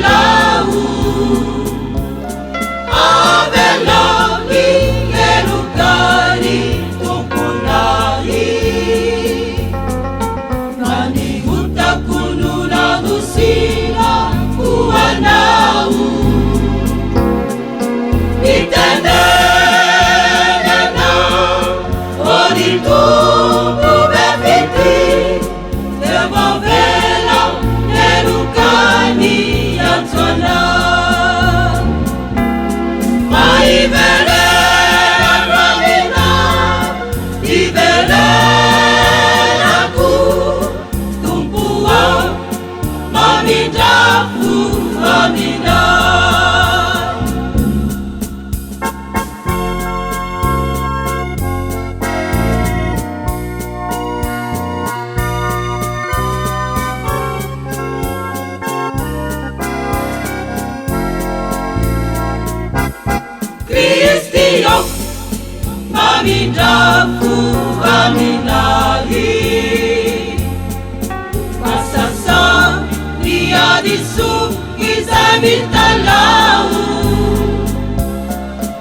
talau aveloni elukari tupunai nani utakununa nusira kuanau itenena oritumbu befiti devovela elukani yatona maivele ramina ivele naku tumpua mamidafu mamina Cristiano mamidafu aminahi pasasa dia disu izamitalau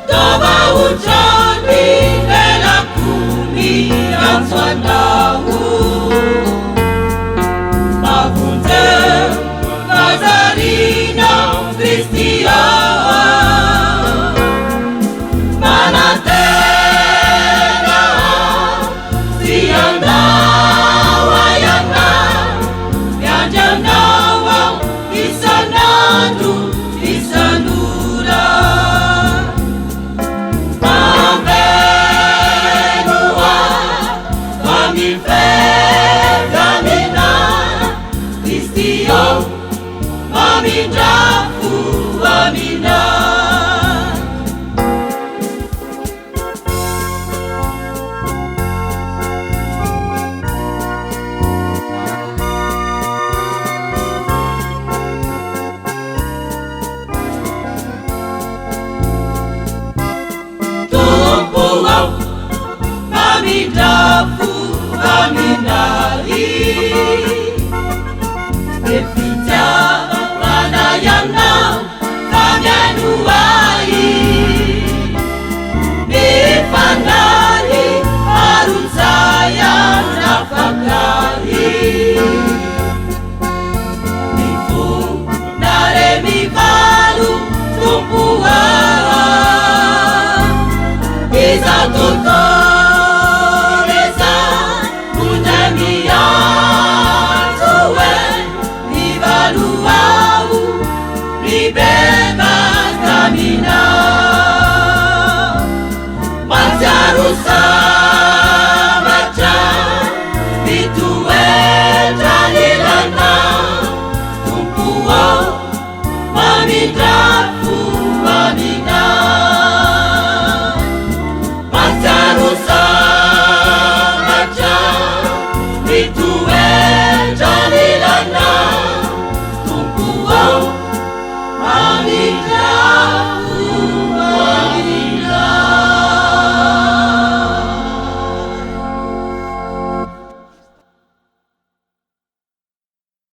toba ujani elakuni yatswanau mafunze Nazarina Cristiano mamidafu amina tumpulau mamidafu aminahi Evita wanayana kanyanuai Nifanani harusaya nafakari Nifu naremi balu tumpua Iza tutoreza unjamia Ribeba kamina Majarusa macha Bitue jalilana Tumpuo mamidafu amina Majarusa macha Bitue jalilana Tumpuo Amen.